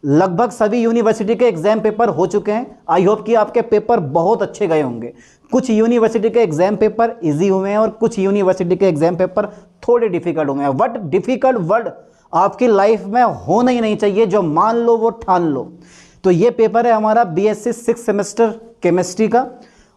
लगभग सभी यूनिवर्सिटी के एग्जाम पेपर हो चुके हैं। आई होप कि आपके पेपर बहुत अच्छे गए होंगे। कुछ यूनिवर्सिटी के एग्जाम पेपर इजी हुए हैं और कुछ यूनिवर्सिटी के एग्जाम पेपर थोड़े डिफिकल्ट हुए हैं। बट डिफिकल्ट वर्ड आपकी लाइफ में होना ही नहीं चाहिए, जो मान लो वो ठान लो। तो ये पेपर है हमारा बीएससी 6 सेमेस्टर केमिस्ट्री का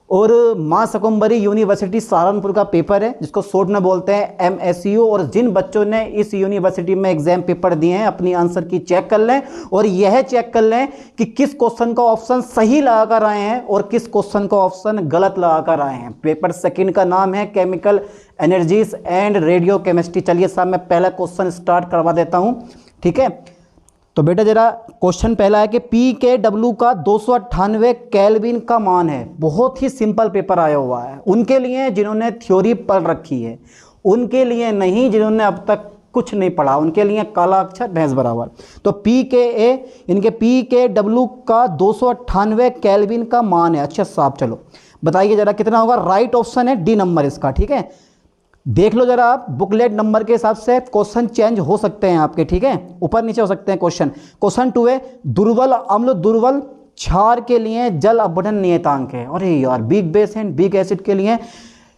और मां शाकंभरी यूनिवर्सिटी सहारनपुर का पेपर है, जिसको शॉर्ट में बोलते हैं एमएसयू। और जिन बच्चों ने इस यूनिवर्सिटी में एग्जाम पेपर दिए हैं अपनी आंसर की चेक कर लें और यह चेक कर लें कि किस क्वेश्चन का ऑप्शन सही लगा कर आए हैं और किस क्वेश्चन का ऑप्शन गलत लगा कर आए हैं। पेपर सेकंड का नाम है chemical energies and radio chemistry. चलिए साहब मैं पहला क्वेश्चन स्टार्ट करवा देता हूं, ठीक है। तो बेटा जरा क्वेश्चन पहला है कि पी के डब्ल्यू का 298 केल्विन का मान है। बहुत ही सिंपल पेपर आया हुआ है उनके लिए जिन्होंने थ्योरी पढ़ रखी है, उनके लिए नहीं जिन्होंने अब तक कुछ नहीं पढ़ा, उनके लिए काला अक्षर भैंस बराबर। तो पी के ए इनके पी के डब्ल्यू का 298 केल्विन का मान है। अच्छा साहब चलो बताइए जरा कितना होगा। राइट ऑप्शन है डी नंबर इसका, ठीक है। देख लो जरा आप बुकलेट नंबर के हिसाब से क्वेश्चन चेंज हो सकते हैं आपके, ठीक है, ऊपर नीचे हो सकते हैं क्वेश्चन। क्वेश्चन 2 है दुर्बल अम्ल दुर्बल क्षार के लिए जल अपघटन नियतांक है। अरे यार big base and big acid के लिए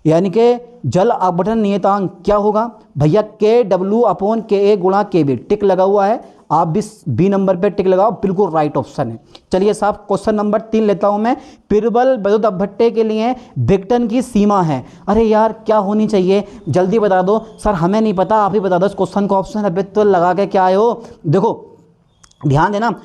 यानी कि जल अपघटन नियतांक क्या होगा भैया, के डब्ल्यू अपॉन के ए गुणा के बी। टिक लगा हुआ है, आप भी बी नंबर पे टिक लगाओ, बिल्कुल राइट ऑप्शन है। चलिए साहब क्वेश्चन नंबर 3 लेता हूं मैं। प्रबल विद्युत अपभट्टे के लिए विघटन की सीमा है। अरे यार क्या होनी चाहिए जल्दी बता दो। सर हमें नहीं पता, आप ही बता दो इस क्वेश्चन का ऑप्शन। अभी तो लगा के क्या आए हो, देखो ध्यान देना।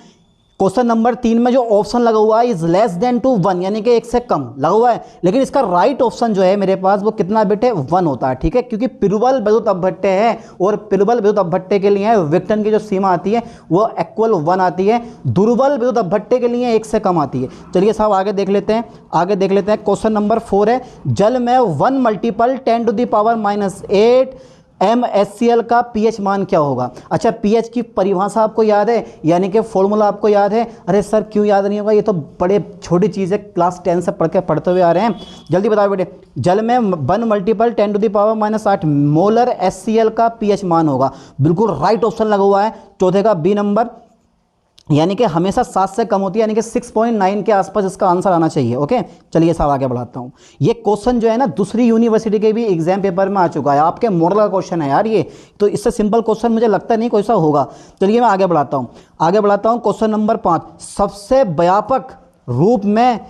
क्वेश्चन नंबर 3 में जो ऑप्शन लगा हुआ है इज लेस देन टू 1 यानी कि 1 से कम लगा हुआ है, लेकिन इसका राइट ऑप्शन जो है मेरे पास वो कितना बेटे 1 होता है, ठीक है। क्योंकि प्रबल विद्युत अपभट्टे है और प्रबल विद्युत अपभट्टे के लिए विघटन की जो सीमा आती है वो इक्वल 1 आती है, दुर्बल विद्युत अपभट्टे के लिए 1 से कम आती है। चलिए साहब आगे देख लेते हैं, आगे देख लेते हैं। क्वेश्चन नंबर 4 है जल में 1 मल्टीपल 10⁻⁸ MHCl का पीएच मान क्या होगा। अच्छा पीएच की परिभाषा आपको याद है, यानी कि फॉर्मूला आपको याद है। अरे सर क्यों याद नहीं होगा, ये तो बड़े छोटी चीज़ है, क्लास 10 से पढ़ते हुए आ रहे हैं। जल्दी बताओ बेटे, जल में 1 मल्टीपल 10⁻⁸ मोलर HCl का पीएच मान होगा। बिल्कुल राइट ऑप्शन लगा हुआ है चौथे का बी नंबर, यानी कि हमेशा 7 से कम होती है, यानी कि 6.9 के आसपास इसका आंसर आना चाहिए। ओके चलिए साहब आगे बढ़ाता हूँ। ये क्वेश्चन जो है ना दूसरी यूनिवर्सिटी के भी एग्जाम पेपर में आ चुका है, आपके मॉडल का क्वेश्चन है यार ये, तो इससे सिंपल क्वेश्चन मुझे लगता नहीं कोई सा होगा। चलिए मैं आगे बढ़ाता हूँ, आगे बढ़ाता हूँ। क्वेश्चन नंबर 5 सबसे व्यापक रूप में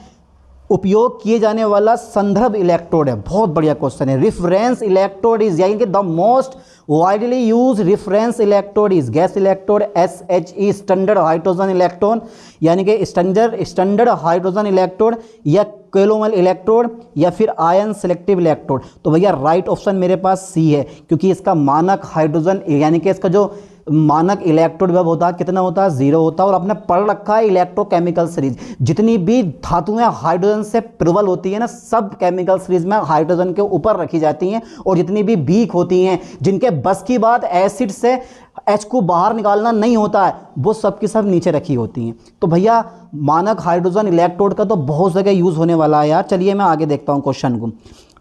उपयोग किए जाने वाला संदर्भ इलेक्ट्रोड है। बहुत बढ़िया क्वेश्चन है। रेफरेंस इलेक्ट्रोड इज यानी कि the most widely use reference electrode is gas electrode, SHE standard hydrogen electron यानी कि स्टैंडर्ड हाइड्रोजन इलेक्ट्रोड, या कोलोमल इलेक्ट्रोड, या फिर आयन सेलेक्टिव इलेक्ट्रोड। तो भैया राइट ऑप्शन मेरे पास सी है, क्योंकि इसका मानक हाइड्रोजन यानी कि इसका जो मानक इलेक्ट्रोड विभव होता है कितना होता है 0 होता है। और आपने पढ़ रखा है इलेक्ट्रोकेमिकल सीरीज, जितनी भी धातुएं हाइड्रोजन से प्रबल होती है ना सब केमिकल सीरीज में हाइड्रोजन के ऊपर रखी जाती हैं, और जितनी भी वीक होती हैं जिनके बस की बात एसिड से H को बाहर निकालना नहीं होता है वो सब की सब नीचे रखी होती हैं। तो भैया मानक हाइड्रोजन इलेक्ट्रोड का तो बहुत जगह यूज होने वाला है यार। चलिए मैं आगे देखता हूँ क्वेश्चन को।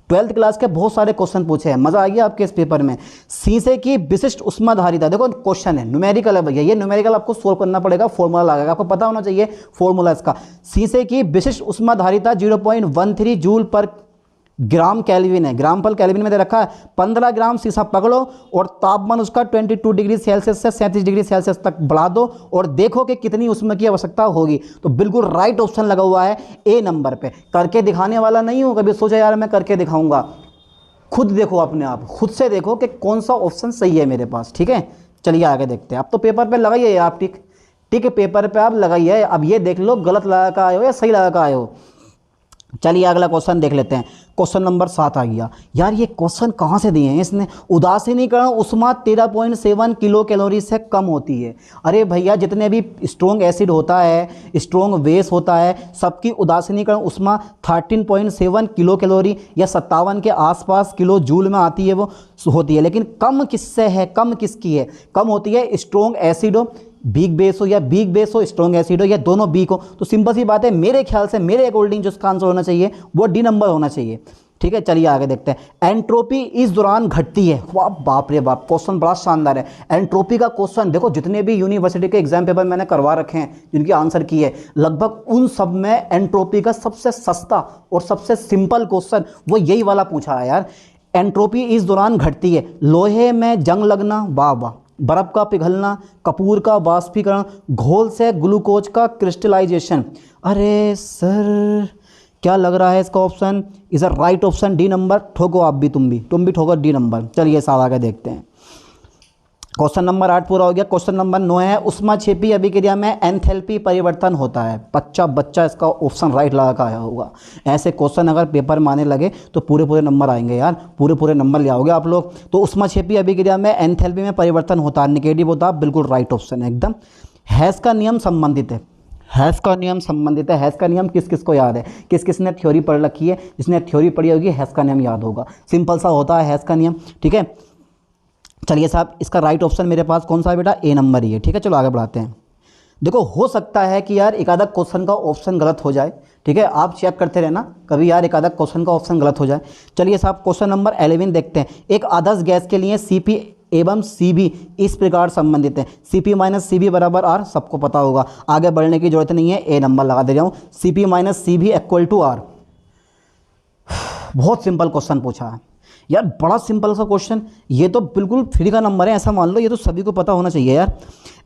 12th क्लास के बहुत सारे क्वेश्चन पूछे हैं, मजा आ गया आपके इस पेपर में। शीशे की विशिष्ट उष्माधारिता, देखो क्वेश्चन है न्यूमेरिकल है भैया, ये न्यूमेरिकल आपको सोल्व करना पड़ेगा, फॉर्मूला लगेगा, आपको पता होना चाहिए फॉर्मूला इसका। शीशे की विशिष्ट उष्माधारिता 0.13 जूल पर ग्राम केल्विन है, ग्राम पर केल्विन में दे रखा है। 15 ग्राम शीशा पकड़ो और तापमान उसका 22 डिग्री सेल्सियस से 37 डिग्री सेल्सियस तक बढ़ा दो और देखो कि कितनी उष्मा की आवश्यकता होगी। तो बिल्कुल राइट ऑप्शन लगा हुआ है ए नंबर पे। करके दिखाने वाला नहीं हूँ, कभी सोचा यार मैं करके दिखाऊंगा, खुद देखो अपने आप, खुद से देखो कि कौन सा ऑप्शन सही है मेरे पास, ठीक है। चलिए आगे देखते हैं। अब तो पेपर पर लगाइए आप टिक, ठीक है पेपर पे आप लगाइए। अब ये देख लो गलत लगा का आए हो या सही लगा का आए हो। चलिए अगला क्वेश्चन देख लेते हैं। क्वेश्चन नंबर 7 आ गया यार, ये क्वेश्चन कहाँ से दिए हैं इसने। उदासीनीकरण उष्मा 13.7 किलो कैलोरी से कम होती है। अरे भैया जितने भी स्ट्रॉन्ग एसिड होता है, स्ट्रॉन्ग बेस होता है, सबकी उदासीनीकरण उष्मा 13.7 किलो कैलोरी या 57 के आसपास किलो जूल में आती है वो होती है। लेकिन कम किससे है, कम किसकी है, कम होती है स्ट्रॉन्ग एसिड हो, वीक बेस हो, या वीक बेस हो स्ट्रॉन्ग एसिड हो, या दोनों वीक हो। तो सिंपल सी बात है, मेरे ख्याल से मेरे अकॉर्डिंग जो इसका आंसर होना चाहिए वो डी नंबर होना चाहिए। ठीक है, चलिए आगे देखते हैं। एंट्रोपी इस दौरान घटती है। वाह बाप रे बाप, क्वेश्चन बड़ा शानदार है। एंट्रोपी का क्वेश्चन देखो, जितने भी यूनिवर्सिटी के एग्जाम पेपर मैंने करवा रखे हैं जिनकी आंसर की है, लगभग उन सब में एंट्रोपी का सबसे सस्ता और सबसे सिंपल क्वेश्चन वो यही वाला पूछा है यार। एंट्रोपी इस दौरान घटती है। लोहे में जंग लगना, वाह वाह, बर्फ का पिघलना, कपूर का वाष्पीकरण, घोल से ग्लूकोज का क्रिस्टलाइजेशन। अरे सर क्या लग रहा है इसका option? Is a right option D number. ठोको आप भी, तुम भी ठोको डी नंबर। चलिए साथ आगे देखते हैं। क्वेश्चन नंबर 8 पूरा हो गया। क्वेश्चन नंबर 9 है, उष्माक्षेपी अभिक्रिया में एंथैल्पी परिवर्तन होता है। बच्चा इसका ऑप्शन राइट लगा के आया होगा। ऐसे क्वेश्चन अगर पेपर में आने लगे तो पूरे नंबर आएंगे यार, पूरे नंबर ले आओगे आप लोग। तो उष्माक्षेपी अभिक्रिया में एंथैल्पी में परिवर्तन होता है, निगेटिव होता है, बिल्कुल राइट ऑप्शन है एकदम। हैश का नियम संबंधित है। हैश का नियम संबंधित है। हैश का नियम किस किस को याद है? किस किस ने थ्योरी पढ़ रखी है? जिसने थ्योरी पढ़ी होगी हैश का नियम याद होगा। सिंपल सा होता है हैश का नियम, ठीक है। चलिए साहब, इसका राइट ऑप्शन मेरे पास कौन सा है बेटा? ए नंबर ही है, ठीक है। चलो आगे बढ़ाते हैं। देखो हो सकता है कि यार एक आधा क्वेश्चन का ऑप्शन गलत हो जाए, ठीक है। आप चेक करते रहना, कभी यार एक आधा क्वेश्चन का ऑप्शन गलत हो जाए। चलिए साहब, क्वेश्चन नंबर 11 देखते हैं। एक आदर्श गैस के लिए Cp एवं Cv इस प्रकार संबंधित है। Cp माइनस Cv बराबर R, सबको पता होगा, आगे बढ़ने की जरूरत नहीं है, ए नंबर लगा दे रहा हूँ। Cp minus Cv equal to R। बहुत सिंपल क्वेश्चन पूछा है यार, बड़ा सिंपल सा क्वेश्चन। ये तो बिल्कुल फ्री का नंबर है, ऐसा मान लो, ये तो सभी को पता होना चाहिए यार।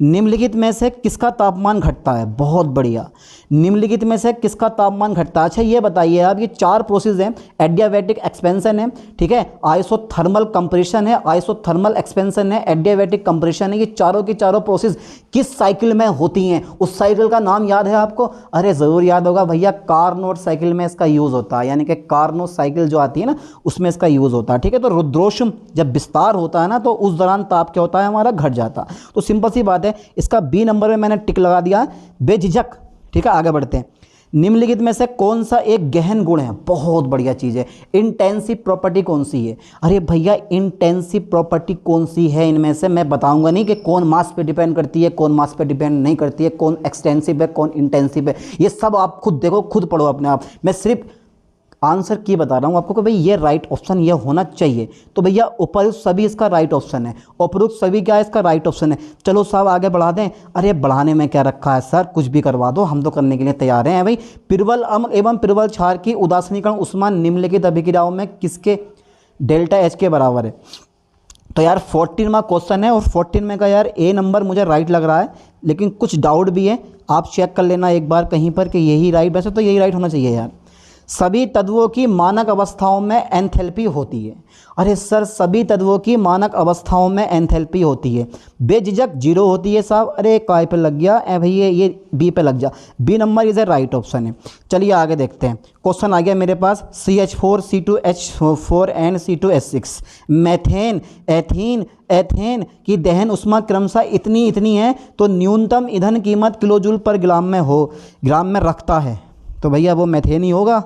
निम्नलिखित में से किसका तापमान घटता है? बहुत बढ़िया। निम्नलिखित में से किसका तापमान घटता है? अच्छा ये बताइए आप, ये 4 प्रोसेस हैं। एडियाबैटिक एक्सपेंशन है, ठीक है, आइसोथर्मल कंप्रेशन है, आइसोथर्मल एक्सपेंशन है, एडियाबैटिक कंप्रेशन है। ये चारों की चारों प्रोसेस किस साइकिल में होती हैं? उस साइकिल का नाम याद है आपको? अरे ज़रूर याद होगा भैया, कार्नोट साइकिल में इसका यूज़ होता है, यानी कि कार्नोट साइकिल जो आती है ना उसमें इसका यूज़ होता है, ठीक है। तो रुद्रोष्म जब विस्तार होता है ना तो उस दौरान ताप क्या होता है? हमारा घट जाता। तो सिंपल सी बात है, इसका बी नंबर में मैंने टिक लगा दिया, बेझिझक, ठीक है। आगे बढ़ते हैं। निम्नलिखित में से कौन सा एक गहन गुण है? बहुत बढ़िया चीज़ है। इंटेंसिव प्रॉपर्टी कौन सी है? अरे भैया इंटेंसिव प्रॉपर्टी कौन सी है इनमें से? मैं बताऊंगा नहीं कि कौन मास पे डिपेंड करती है, कौन मास पे डिपेंड नहीं करती है, कौन एक्सटेंसिव है, कौन इंटेंसिव है। ये सब आप खुद देखो, खुद पढ़ो अपने आप। मैं सिर्फ आंसर की बता रहा हूँ आपको कि भाई ये राइट ऑप्शन ये होना चाहिए। तो भैया उपयुक्त सभी इसका राइट ऑप्शन है। उपयुक्त सभी क्या है? इसका राइट ऑप्शन है। चलो साहब आगे बढ़ा दें। अरे बढ़ाने में क्या रखा है सर, कुछ भी करवा दो, हम तो करने के लिए तैयार हैं भाई। पिरवल अम्ल एवं पिरवल क्षार की उदासीनीकरण उष्मा निम्नलिखित अभिक्रियाओं में किसके डेल्टा H के बराबर है? तो यार 14वां क्वेश्चन है और 14 में का यार ए नंबर मुझे राइट लग रहा है, लेकिन कुछ डाउट भी है, आप चेक कर लेना एक बार कहीं पर कि यही राइट। वैसे तो यही राइट होना चाहिए यार। सभी तत्वों की मानक अवस्थाओं में एंथैल्पी होती है। अरे सर सभी तत्वों की मानक अवस्थाओं में एंथैल्पी होती है, बेझिझक 0 होती है साहब। अरे काय पे लग गया ए भैया, ये बी पे लग जा, B number is a right option है। चलिए आगे देखते हैं। क्वेश्चन आ गया मेरे पास, CH4 C2H4 and C2H6 methane ethane की दहन उष्मा क्रमशः इतनी है तो न्यूनतम ईंधन कीमत किलोजूल पर ग्राम में रखता है। तो भैया वो मैथेन ही होगा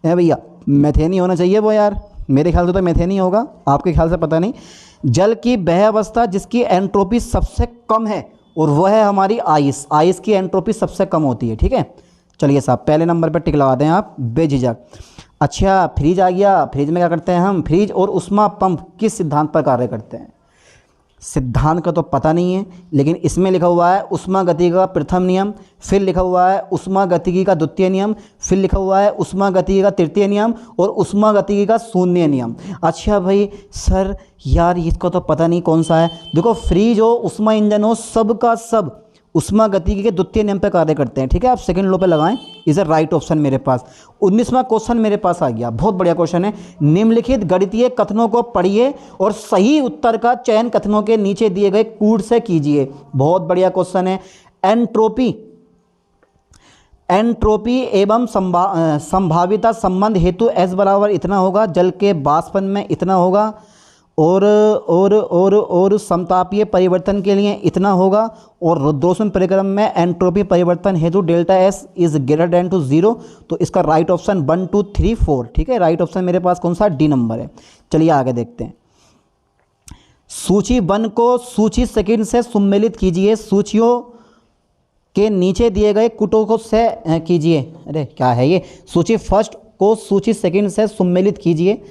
भैया, मैथेन ही होना चाहिए वो यार। मेरे ख्याल से तो मैथेन ही होगा, आपके ख्याल से पता नहीं। जल की वह अवस्था जिसकी एंट्रोपी सबसे कम है और वह है हमारी आइस की एंट्रोपी सबसे कम होती है, ठीक है। चलिए साहब पहले नंबर पर टिक लगा दें आप, बेझिझक। अच्छा फ्रिज आ गया। फ्रिज में क्या करते हैं हम? फ्रिज और उष्मा पंप किस सिद्धांत पर कार्य करते हैं? सिद्धांत का तो पता नहीं है, लेकिन इसमें लिखा हुआ है उष्मा गतिकी का प्रथम नियम, फिर लिखा हुआ है उष्मा गतिकी का द्वितीय नियम, फिर लिखा हुआ है उष्मा गतिकी का तृतीय नियम और उष्मा गतिकी का शून्य नियम। अच्छा भाई सर यार इसको तो पता नहीं कौन सा है। देखो फ्रिज हो, उष्मा इंजन हो, सब का सब उष्मा गतिकी के द्वितीय नियम पर कार्य करते हैं, ठीक है। आप सेकंड लो पे लगाएं, इज अ राइट ऑप्शन मेरे पास। 19वां क्वेश्चन मेरे पास आ गया, बहुत बढ़िया क्वेश्चन है। निम्नलिखित गणितीय कथनों को पढ़िए और सही उत्तर का चयन कथनों के नीचे दिए गए कूट से कीजिए। बहुत बढ़िया क्वेश्चन है। एंट्रोपी एवं संभाव्यता संबंध हेतु S बराबर इतना होगा, जल के वाष्पन में इतना होगा, और समतापीय परिवर्तन के लिए इतना होगा, और रुद्रोष्म परिक्रम में एंट्रोपी परिवर्तन हेतु delta S is greater than to 0। तो इसका राइट ऑप्शन 1 2 3 4, ठीक है। राइट ऑप्शन मेरे पास कौन सा? डी नंबर है। चलिए आगे देखते हैं। सूची 1 को सूची सेकंड से सम्मिलित कीजिए, सूचियों के नीचे दिए गए कुटों को से कीजिए। अरे क्या है ये? सूची फर्स्ट को सूची सेकंड से सम्मिलित कीजिए,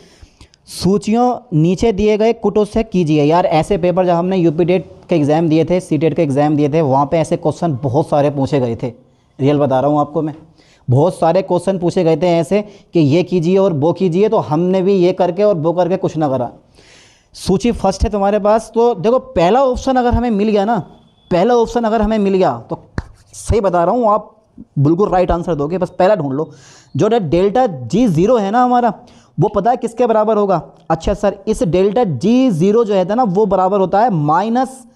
सूचियों नीचे दिए गए कुटों से कीजिए। यार ऐसे पेपर जब हमने यूपी टेट के एग्ज़ाम दिए थे, सी टेट के एग्ज़ाम दिए थे, वहाँ पे ऐसे क्वेश्चन बहुत सारे पूछे गए थे। रियल बता रहा हूँ आपको मैं, बहुत सारे क्वेश्चन पूछे गए थे ऐसे कि ये कीजिए और वो कीजिए, तो हमने भी ये करके और वो करके कुछ ना करा। सूची फर्स्ट है तुम्हारे पास, तो देखो पहला ऑप्शन अगर हमें मिल गया ना, पहला ऑप्शन अगर हमें मिल गया तो सही बता रहा हूँ, आप बिल्कुल राइट आंसर दोगे। बस पहला ढूंढ लो, जो डेल्टा G0 है ना हमारा, वो पता है किसके बराबर होगा? अच्छा सर, इस डेल्टा G0 जो है ना, वो बराबर होता है माइनस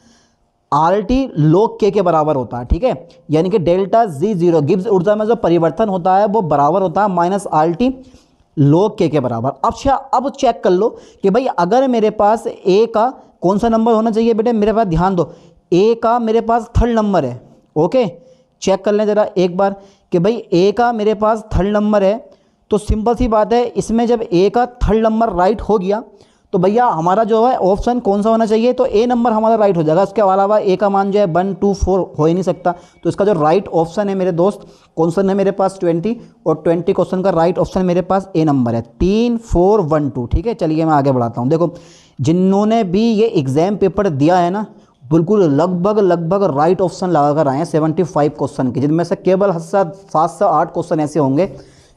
RT log K के बराबर होता है, ठीक है। यानी कि डेल्टा G0 गिब्स ऊर्जा में जो परिवर्तन होता है वो बराबर होता है माइनस RT log K के बराबर। अच्छा, अब चेक कर लो कि भाई अगर मेरे पास A का कौन सा नंबर होना चाहिए बेटे, मेरे पास ध्यान दो, A का मेरे पास थर्ड नंबर है। ओके, चेक कर लें ज़रा एक बार कि भाई A का मेरे पास थर्ड नंबर है, तो सिंपल सी बात है, इसमें जब A का थर्ड नंबर राइट हो गया तो भैया हमारा जो है ऑप्शन कौन सा होना चाहिए? तो A नंबर हमारा राइट हो जाएगा। उसके अलावा A का मान जो है 1 2 4 हो ही नहीं सकता। तो इसका जो राइट ऑप्शन है मेरे दोस्त, क्वेश्चन है मेरे पास 20 और 20 क्वेश्चन का राइट ऑप्शन मेरे पास A नंबर है, 3 4 1 2। ठीक है, चलिए मैं आगे बढ़ाता हूँ। देखो जिन्होंने भी ये एग्ज़ाम पेपर दिया है ना, बिल्कुल लगभग राइट ऑप्शन लगा कर आए हैं 75 क्वेश्चन के, जिनमें से केवल 7 से 8 क्वेश्चन ऐसे होंगे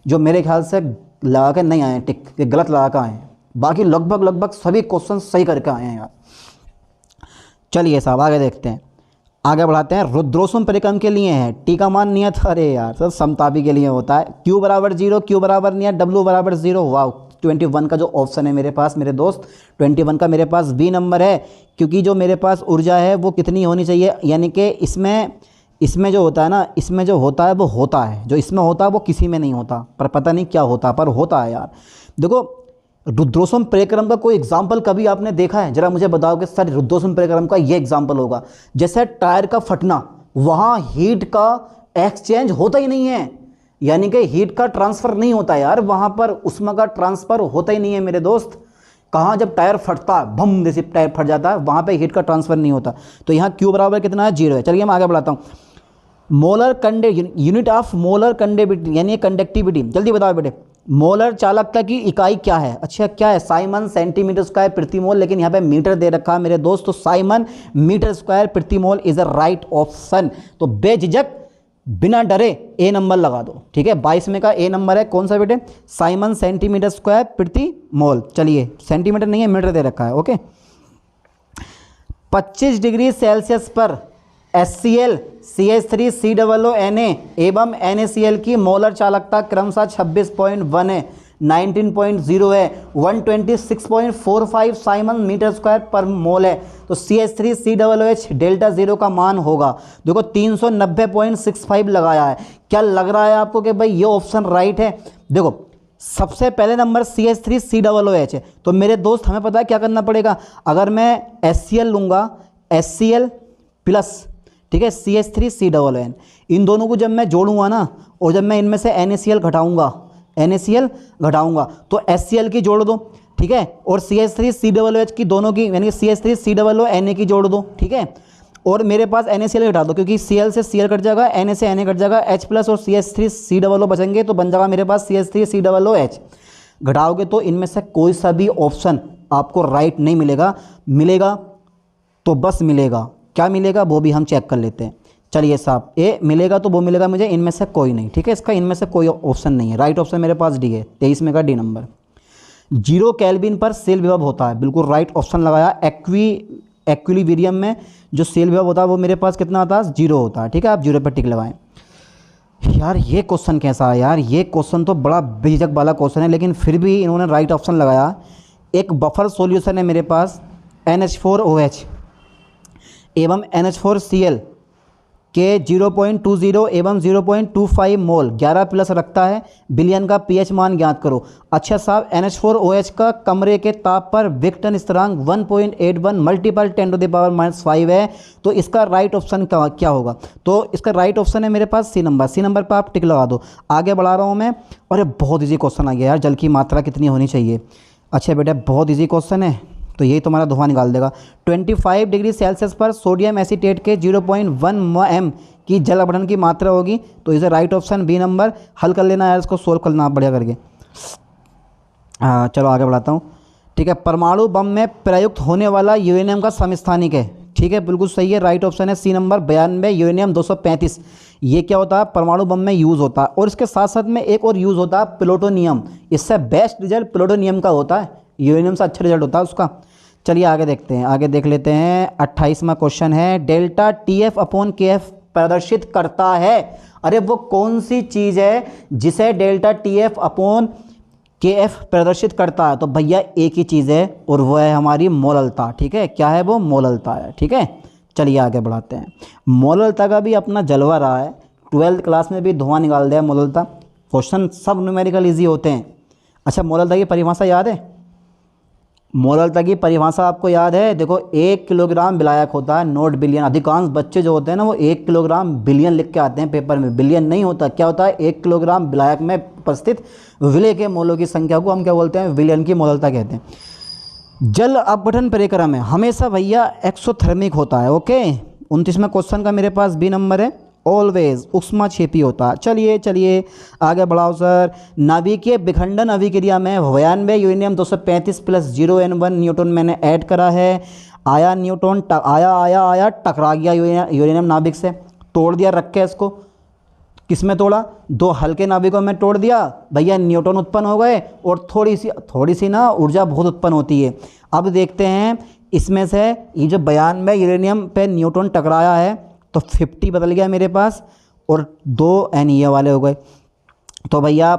जो मेरे ख्याल से लगा के नहीं आए हैं, टिक के गलत लगा कर आए हैं। बाकी लगभग सभी क्वेश्चन सही करके आए हैं यार। चलिए साहब आगे देखते हैं, आगे बढ़ाते हैं। रुद्रोष्म परिक्रम के लिए है, टी का मान नियत, अरे यार सब समतापी के लिए होता है। Q बराबर 0, Q बराबर नियत, W बराबर 0। वाह, 21 का जो ऑप्शन है मेरे पास मेरे दोस्त, 21 का मेरे पास बी नंबर है, क्योंकि जो मेरे पास ऊर्जा है वो कितनी होनी चाहिए, यानी कि इसमें जो होता है ना, इसमें जो होता है वो होता है, जो इसमें होता है वो किसी में नहीं होता, पर पता नहीं क्या होता, पर होता है यार। देखो रुद्रोष्म परिक्रम का कोई एग्जाम्पल कभी आपने देखा है? जरा मुझे बताओ कि सर रुद्रोष्म परिक्रम का ये एग्जाम्पल होगा, जैसे टायर का फटना, वहाँ हीट का एक्सचेंज होता ही नहीं है, यानी कि हीट का ट्रांसफ़र नहीं होता यार, वहाँ पर उष्मा का ट्रांसफ़र होता ही नहीं है मेरे दोस्त। कहाँ जब टायर फटता है, भम जैसे टायर फट जाता है, वहाँ पे हीट का ट्रांसफ़र नहीं होता। तो यहाँ Q बराबर कितना है? 0 है। चलिए मैं आगे बढ़ाता हूँ। Molar unit of molar conductivity यानी कंडक्टिविटी, जल्दी बताओ बेटे, मोलर चालकता की इकाई क्या है? अच्छा क्या है? साइमन सेंटीमीटर स्क्वायर प्रति मोल, लेकिन यहाँ पे मीटर दे रखा है मेरे दोस्त, तो साइमन मीटर स्क्वायर प्रति mole is a right option. तो बेझिझक बिना डरे ए नंबर लगा दो, ठीक है। 22 में का ए नंबर है कौन सा बेटे? साइमन सेंटीमीटर स्क्वायर प्रति मोल। चलिए सेंटीमीटर नहीं है, मीटर दे रखा है, ओके। 25 डिग्री सेल्सियस पर HCl CH3 COO Na एवं NaCl की मोलर चालकता क्रमशः 26.1 है, 19.0 है, 126.45 साइमन मीटर स्क्वायर पर मोल है। तो CH3 COOH डेल्टा 0 का मान होगा, देखो 390.65 लगाया है। क्या लग रहा है आपको कि भाई ये ऑप्शन राइट है? देखो सबसे पहले नंबर CH3 COOH है, तो मेरे दोस्त हमें पता है क्या करना पड़ेगा। अगर मैं HCl लूँगा, HCl प्लस, ठीक है, CH3 COON, इन दोनों को जब मैं जोड़ूंगा ना, और जब मैं इनमें से NaCl घटाऊंगा तो HCl की जोड़ दो, ठीक है, और CH3 COOH की दोनों की, यानी CH3 COO Na की जोड़ दो, ठीक है, और मेरे पास NaCl घटा दो, क्योंकि Cl से Cl कट जाएगा, Na से Na कट जाएगा, H प्लस और CH3 COO बचेंगे, तो बन जाएगा मेरे पास CH3 COOH। घटाओगे तो इनमें से कोई सा भी ऑप्शन आपको राइट नहीं मिलेगा, मिलेगा तो बस मिलेगा, क्या मिलेगा वो भी हम चेक कर लेते हैं। चलिए साहब, ए मिलेगा तो वो मिलेगा मुझे, इनमें से कोई नहीं, ठीक है, इसका इनमें से कोई ऑप्शन नहीं है। राइट ऑप्शन मेरे पास डी है, 23 में का डी नंबर। 0 केल्विन पर सेल विभव होता है, बिल्कुल राइट ऑप्शन लगाया। एक्विलिब्रियम में जो सेल विभव होता है वो मेरे पास कितना आता है? 0 होता है, ठीक है, आप 0 पर टिक लगाएं। यार ये क्वेश्चन कैसा है यार, ये क्वेश्चन तो बड़ा बेझिझक वाला क्वेश्चन है, लेकिन फिर भी इन्होंने राइट ऑप्शन लगाया। एक बफर सॉल्यूशन है मेरे पास NH4OH एवं NH4Cl के 0.20 एवं 0.25 मोल 11 प्लस रखता है, बिलियन का pH मान ज्ञात करो। अच्छा साहब, NH4OH का कमरे के ताप पर विघटन स्थिरांक 1.81 मल्टीपल 10⁻⁻5 है, तो इसका राइट ऑप्शन क्या होगा? तो इसका राइट ऑप्शन है मेरे पास सी नंबर। सी नंबर पर आप टिक लगा दो। आगे बढ़ा रहा हूँ मैं। अरे बहुत ईजी क्वेश्चन आ गया यार, जल की मात्रा कितनी होनी चाहिए? अच्छा बेटा बहुत ईजी क्वेश्चन है, तो यही तुम्हारा धुआं निकाल देगा। 25 डिग्री सेल्सियस पर सोडियम एसीटेट के 0.1 m की जल अपघटन की मात्रा होगी, तो इसे राइट ऑप्शन बी नंबर। हल कर लेना यार, इसको सोल्व करना बढ़िया करके। चलो आगे बढ़ाता हूँ। ठीक है, परमाणु बम में प्रयुक्त होने वाला यूरेनियम का समस्थानिक है। ठीक है, बिल्कुल सही है, राइट ऑप्शन है सी नंबर 92 यूरेनियम 235। ये क्या होता है, परमाणु बम में यूज़ होता है। और इसके साथ साथ में एक और यूज़ होता है प्लूटोनियम। इससे बेस्ट रिजल्ट प्लूटोनियम का होता है, यूरेनियम से अच्छा रिजल्ट होता है उसका। चलिए आगे देखते हैं, आगे देख लेते हैं। 28वां क्वेश्चन है, डेल्टा TF अपॉन KF प्रदर्शित करता है। अरे वो कौन सी चीज़ है जिसे डेल्टा TF अपॉन KF प्रदर्शित करता है? तो भैया एक ही चीज़ है और वो है हमारी मोललता। ठीक है, क्या है वो? मोललता है। ठीक है, चलिए आगे बढ़ाते हैं। मोललता का भी अपना जलवा रहा है, 12th क्लास में भी धुआं निकाल दिया मोललता। क्वेश्चन सब न्यूमेरिकल इजी होते हैं। अच्छा, मोललता की परिभाषा याद है? मोललता की परिभाषा आपको याद है? देखो, 1 किलोग्राम विलायक होता है, नोट बिलियन। अधिकांश बच्चे जो होते हैं ना वो 1 किलोग्राम बिलियन लिख के आते हैं पेपर में, बिलियन नहीं होता। क्या होता है? 1 किलोग्राम विलायक में उपस्थित विलय के मोलों की संख्या को हम क्या बोलते हैं? विलयन की मोललता कहते हैं। जल अपघटन परिक्रमा में हमेशा भैया एक्सोथर्मिक होता है। ओके, 29वें क्वेश्चन का मेरे पास बी नंबर है, ऑलवेज उष्माक्षेपी होता है। चलिए आगे बढ़ाओ सर। नाभिकीय विखंडन अभिक्रिया में 92 यूरेनियम 235 प्लस 0N1 न्यूट्रॉन मैंने ऐड करा है। आया न्यूट्रॉन आया टकरा गया यूरेनियम नाभिक से, तोड़ दिया, रख के इसको। किस में तोड़ा? 2 हल्के नाभिकों में तोड़ दिया भैया, न्यूट्रॉन उत्पन्न हो गए और थोड़ी सी ना ऊर्जा बहुत उत्पन्न होती है। अब देखते हैं इसमें से ये जो 92 यूरेनियम पे न्यूट्रॉन टकराया है तो 50 बदल गया मेरे पास और 2 NE वाले हो गए। तो भैया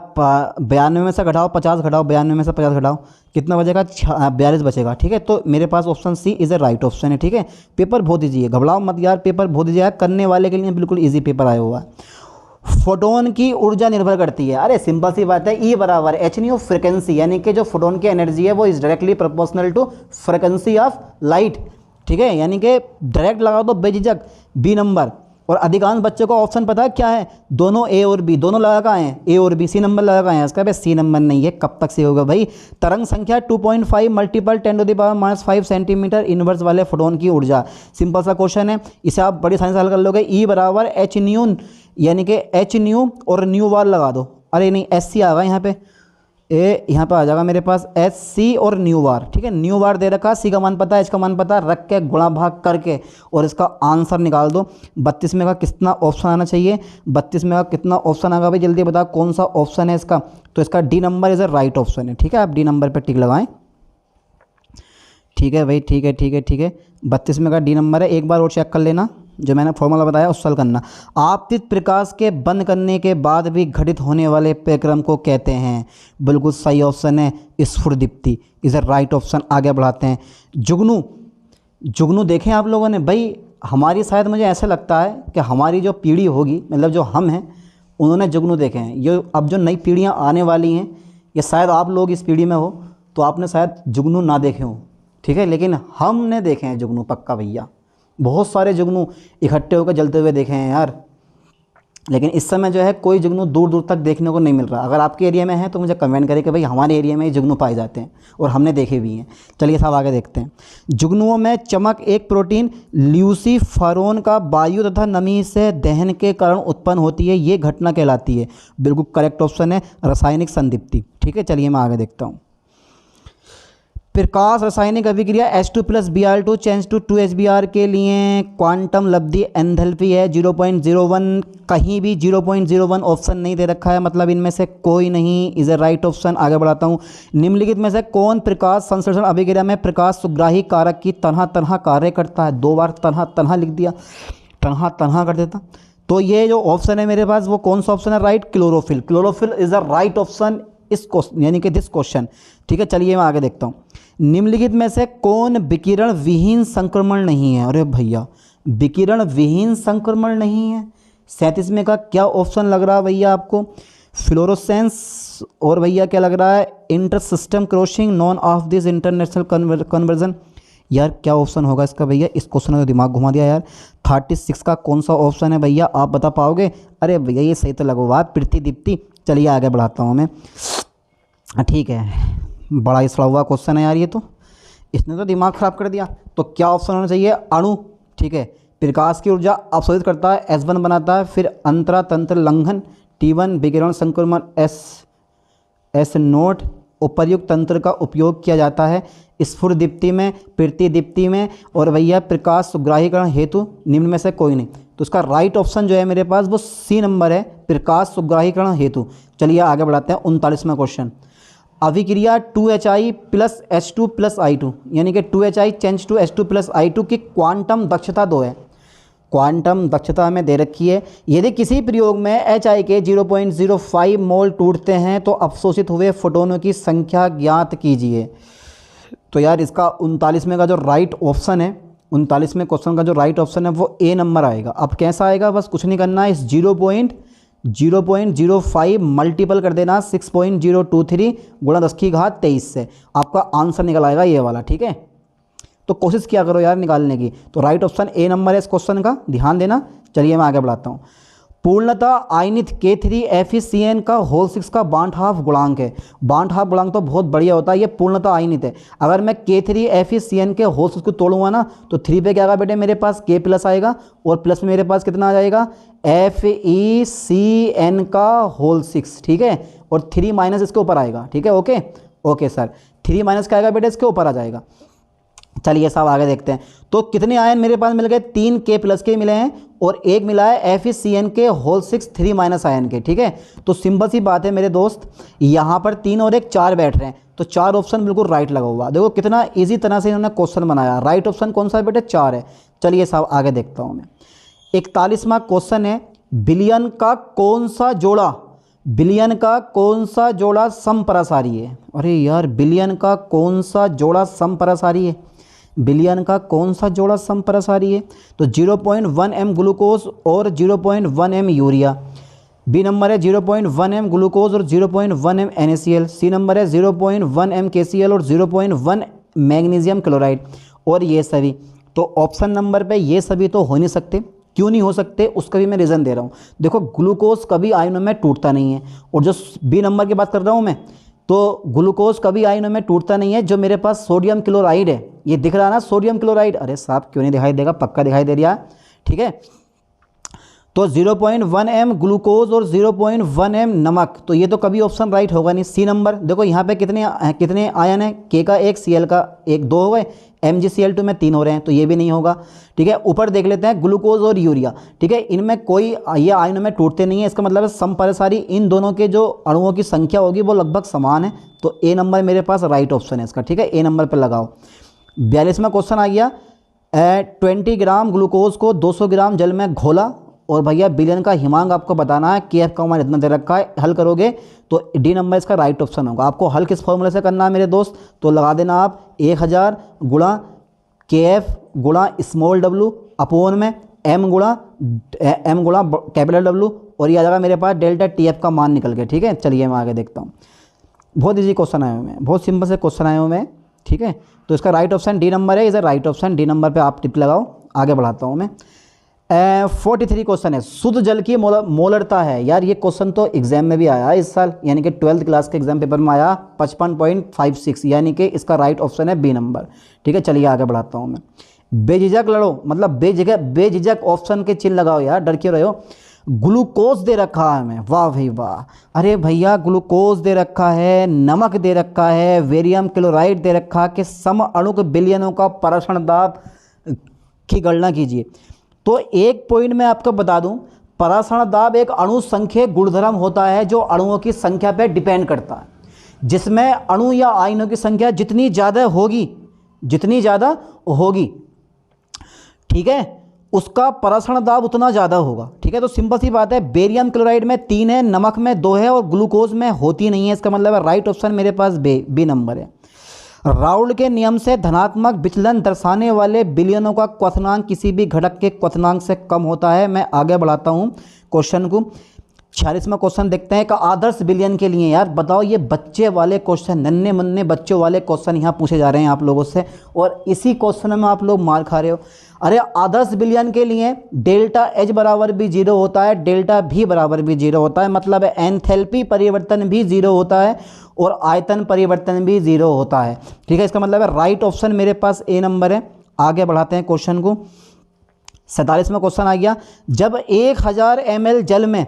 92 में से घटाओ 50, घटाओ 92 में से 50 घटाओ, कितना बचेगा? 42 बचेगा। ठीक है, तो मेरे पास option C is a right option है। ठीक है, पेपर बहुत ईजी है, घबराओ मत यार, पेपर बहुत ईजी है, करने वाले के लिए बिल्कुल ईजी पेपर आया हुआ है। फोटोन की ऊर्जा निर्भर करती है, अरे सिंपल सी बात है, E बराबर hν फ्रिक्वेंसी, यानी कि जो फोटोन की एनर्जी है वो is directly proportional to frequency of light. ठीक है, यानी कि डायरेक्ट लगा दो बेझिझक बी नंबर। और अधिकांश बच्चों को ऑप्शन पता है क्या है? दोनों ए और बी, दोनों लगा का है, ए और बी, सी नंबर लगा का है। इसका भाई सी नंबर नहीं है, कब तक से होगा भाई? तरंग संख्या 2.5 मल्टीपल 10⁻⁻5 सेंटीमीटर इनवर्स वाले फोटोन की ऊर्जा। सिंपल सा क्वेश्चन है, इसे आप बड़ी आसानी से हल कर लोगे। E बराबर hν, यानी कि hν और न्यू बार लगा दो। अरे नहीं, SC आ गया यहाँ पे, ए यहाँ पे आ जाएगा मेरे पास SC और न्यू बार। ठीक है, न्यू बार दे रखा, सी का मान पता है, एच का मान पता है, रख के गुणा भाग करके और इसका आंसर निकाल दो। 32 में का कितना ऑप्शन आना चाहिए? 32 में का कितना ऑप्शन आएगा भाई? जल्दी बताओ कौन सा ऑप्शन है इसका? तो इसका D number is a right option है। ठीक है, आप डी नंबर पर टिक लगाएं। ठीक है भाई, ठीक है 32 में का डी नंबर है। एक बार और चेक कर लेना, जो मैंने फॉर्मूला बताया उस साल करना। आपतित प्रकाश के बंद करने के बाद भी घटित होने वाले परिक्रम को कहते हैं। बिल्कुल सही ऑप्शन है स्फुरदीप्ति, इज अ राइट ऑप्शन। आगे बढ़ाते हैं। जुगनू देखें आप लोगों ने भाई? हमारी शायद मुझे ऐसा लगता है कि हमारी जो पीढ़ी होगी, मतलब जो हम हैं, उन्होंने जुगनू देखे हैं। ये अब जो नई पीढ़ियाँ आने वाली हैं, या शायद आप लोग इस पीढ़ी में हो तो आपने शायद जुगनू ना देखे हो। ठीक है, लेकिन हमने देखे हैं जुगनू पक्का भैया, बहुत सारे जुगनू इकट्ठे होकर जलते हुए देखे हैं यार। लेकिन इस समय जो है कोई जुगनू दूर दूर तक देखने को नहीं मिल रहा। अगर आपके एरिया में है तो मुझे कमेंट करें कि भाई हमारे एरिया में ये जुगनू पाए जाते हैं और हमने देखे भी हैं। चलिए साहब आगे देखते हैं। जुगनुओं में चमक एक प्रोटीन ल्यूसीफेरोन का वायु तथा नमी से दहन के कारण उत्पन्न होती है, ये घटना कहलाती है। बिल्कुल करेक्ट ऑप्शन है रासायनिक संदीप्ति। ठीक है, चलिए मैं आगे देखता हूँ। प्रकाश रासायनिक अभिक्रिया H2 + Br2 change to 2HBr के लिए क्वांटम लब्धि एंथैल्पी है 0.01। कहीं भी 0.01 ऑप्शन नहीं दे रखा है, मतलब इनमें से कोई नहीं इज ए राइट ऑप्शन। आगे बढ़ाता हूँ। निम्नलिखित में से कौन प्रकाश संश्लेषण अभिक्रिया में प्रकाश सुग्राही कारक की तरह कार्य करता है? 2 बार तरह लिख दिया, तरह कर देता। तो ये जो ऑप्शन है मेरे पास वो कौन सा ऑप्शन है? Right, chlorophyll. Chlorophyll is a right option इस क्वेश्चन, यानी कि दिस क्वेश्चन। ठीक है, चलिए मैं आगे देखता हूँ। निम्नलिखित में से कौन विकिरण विहीन संक्रमण नहीं है? अरे भैया, विकिरण विहीन संक्रमण नहीं है। 37 में का क्या ऑप्शन लग रहा है भैया आपको? फ्लोरोसेंस, और भैया क्या लग रहा है? Inter system crossing none of this international conversion. यार क्या ऑप्शन होगा इसका भैया? इस क्वेश्चन ने तो दिमाग घुमा दिया यार। 36 का कौन सा ऑप्शन है भैया, आप बता पाओगे? अरे भैया ये सही तो लगा हुआ, पृथ्वी दीप्ति। चलिए आगे बढ़ाता हूँ मैं। ठीक है, बड़ा ही सड़ा हुआ क्वेश्चन है यार ये तो, इसने तो दिमाग ख़राब कर दिया। तो क्या ऑप्शन होना चाहिए? अणु। ठीक है, प्रकाश की ऊर्जा अवशोषित करता है, S1 बनाता है, फिर अंतरा तंत्र लंघन, T1 विकिरण संक्रमण, S एस नोट उपर्युक्त तंत्र का उपयोग किया जाता है स्फुर दीप्ति में, प्रति दीप्ति में और भैया प्रकाश सुग्राहीकरण हेतु निम्न में से कोई नहीं। तो इसका राइट ऑप्शन जो है मेरे पास वो सी नंबर है, प्रकाश सुग्राहीकरण हेतु। चलिए आगे बढ़ाते हैं 39वां क्वेश्चन। अभिक्रिया 2Hi plus H2 plus I2 यानी कि 2Hi change to H2 plus I2 की क्वांटम दक्षता 2 है। क्वांटम दक्षता हमें दे रखी है। यदि किसी प्रयोग में Hi के 0.05 मोल टूटते हैं तो अवशोषित हुए फोटोनों की संख्या ज्ञात कीजिए। तो यार इसका 39वें का जो राइट ऑप्शन है, 39वें क्वेश्चन का जो राइट ऑप्शन है वो ए नंबर आएगा। अब कैसा आएगा, बस कुछ नहीं करना है, इस 0.05 मल्टीपल कर देना 6.023 गुणा 10⁻23 से, आपका आंसर निकल आएगा ये वाला। ठीक है, तो कोशिश किया करो यार निकालने की। तो राइट ऑप्शन ए नंबर है इस क्वेश्चन का, ध्यान देना। चलिए मैं आगे बढ़ाता हूँ। पूर्णतः आयनित K3FeCN का होल 6 का बांट हाफ गुणांक है। बांट हाफ गुणांक तो बहुत बढ़िया होता है, ये पूर्णतः आयनित है। अगर मैं K3FeCN के होल 6 को तोड़ूंगा ना तो 3 पे क्या आएगा बेटे, मेरे पास K प्लस आएगा और प्लस में मेरे पास कितना आ जाएगा, FeCN का होल 6। ठीक है, और 3 माइनस इसके ऊपर आएगा। ठीक है, ओके ओके सर, 3 माइनस क्या आएगा बेटे, इसके ऊपर आ जाएगा। चलिए साहब आगे देखते हैं। तो कितने आयन मेरे पास मिल गए, 3 K प्लस के मिले हैं और एक मिला है FeCN के होल 6 3 माइनस आयन के। ठीक है, तो सिंपल सी बात है मेरे दोस्त, यहाँ पर 3 और 1 4 बैठ रहे हैं, तो 4 ऑप्शन बिल्कुल राइट लगा हुआ। देखो कितना इजी तरह से इन्होंने क्वेश्चन बनाया। राइट ऑप्शन कौन सा है बेटे, 4 है। चलिए साहब आगे देखता हूँ मैं। 41वां क्वेश्चन है, बिलियन का कौन सा जोड़ा, बिलियन का कौन सा जोड़ा समपरासारी है। अरे यार बिलियन का कौन सा जोड़ा समपरासारी है, बिलियन का कौन सा जोड़ा समपरासारी है। तो 0.1 m ग्लूकोज और 0.1 m यूरिया। बी नंबर है 0.1 m ग्लूकोज और 0.1 m NaCl। सी नंबर है 0.1 m KCl और 0.1 मैग्नीशियम क्लोराइड। और ये सभी, तो ऑप्शन नंबर पे ये सभी तो हो नहीं सकते। क्यों नहीं हो सकते उसका भी मैं रीज़न दे रहा हूँ। देखो ग्लूकोज कभी आयनों में टूटता नहीं है, और जो बी नंबर की बात कर रहा हूँ मैं, तो ग्लूकोज कभी आयनों में टूटता नहीं है। जो मेरे पास सोडियम क्लोराइड है, ये दिख रहा है ना सोडियम क्लोराइड, अरे साहब क्यों नहीं दिखाई देगा, पक्का दिखाई दे रहा है। ठीक है, तो 0.1 m ग्लूकोज और 0.1 m नमक, तो ये तो कभी ऑप्शन राइट होगा नहीं। सी नंबर देखो यहाँ पे कितने आयन है, K का 1 Cl का 1 2 हो गए, MgCl2 में 3 हो रहे हैं, तो ये भी नहीं होगा। ठीक है, ऊपर देख लेते हैं ग्लूकोज और यूरिया। ठीक है, इनमें कोई ये आयनों में टूटते नहीं है, इसका मतलब है समपरासारी इन दोनों के जो अणुओं की संख्या होगी वो लगभग समान है। तो ए नंबर मेरे पास राइट ऑप्शन है इसका। ठीक है, ए नंबर पर लगाओ। 42वां क्वेश्चन आ गया। 20 ग्राम ग्लूकोज को 200 ग्राम जल में घोला और भैया बिलियन का हिमांक आपको बताना है, KF का मान इतना दे रखा है। हल करोगे तो डी नंबर इसका राइट ऑप्शन होगा। आपको हल किस फॉर्मूले से करना है मेरे दोस्त, तो लगा देना आप 1000 गुणा KF गुणा स्मॉल w अपोन में m गुणा कैपिटल W, और ये आ जाएगा मेरे पास डेल्टा TF का मान निकल के। ठीक है, चलिए मैं आगे देखता हूँ। बहुत ईजी क्वेश्चन आए हुए हैं, बहुत सिंपल से क्वेश्चन आए हुए हैं। ठीक है, तो इसका राइट ऑप्शन डी नंबर है, इधर राइट ऑप्शन डी नंबर पे आप टिक लगाओ। आगे बढ़ाता हूँ मैं। 43 क्वेश्चन है, शुद्ध जल की मोलरता है। यार ये क्वेश्चन तो एग्जाम में भी आया इस साल, यानी कि 12th क्लास के एग्जाम पेपर में आया 55.56, यानी कि इसका राइट ऑप्शन है बी नंबर। ठीक है, चलिए आगे बढ़ाता हूँ मैं। बेझिझक लड़ो, मतलब बेझिझक ऑप्शन के चिन्ह लगाओ यार, डर क्यों रहे हो। ग्लूकोज दे रखा है हमें, वाह भाई वाह। अरे भैया ग्लूकोज दे रखा है, नमक दे रखा है, वेरियम क्लोराइड दे रखा है कि सम अणुक बिलियनों का पराक्षण दाब की गणना कीजिए। तो एक पॉइंट मैं आपको बता दूं, पराक्षण दाब एक अणु संख्या गुणधर्म होता है जो अणुओं की संख्या पर डिपेंड करता है, जिसमें अणु या आयनों की संख्या जितनी ज़्यादा होगी, ठीक है, उसका पराक्षण दाब उतना ज़्यादा होगा। ठीक है, तो सिंपल सी बात है, बेरियम क्लोराइड में 3 है, नमक में 2 है और ग्लूकोज में होती नहीं है। इसका मतलब है राइट ऑप्शन मेरे पास बी नंबर है। राउल्ट के नियम से धनात्मक विचलन दर्शाने वाले बिलियनों का क्वथनांक किसी भी घटक के क्वथनांक से कम होता है। मैं आगे बढ़ाता हूँ क्वेश्चन को। 46वां क्वेश्चन देखते हैं। एक आदर्श बिलियन के लिए, यार बताओ, ये बच्चे वाले क्वेश्चन, नन्हे मुन्ने बच्चों वाले क्वेश्चन यहाँ पूछे जा रहे हैं आप लोगों से, और इसी क्वेश्चन में आप लोग मार खा रहे हो। अरे आदर्श बिलियन के लिए डेल्टा H बराबर भी 0 होता है, डेल्टा V बराबर भी 0 होता है, मतलब एंथैल्पी परिवर्तन भी 0 होता है और आयतन परिवर्तन भी 0 होता है। ठीक है, इसका मतलब है राइट ऑप्शन मेरे पास ए नंबर है। आगे बढ़ाते हैं क्वेश्चन को। 47वां क्वेश्चन आ गया। जब 1000 ml जल में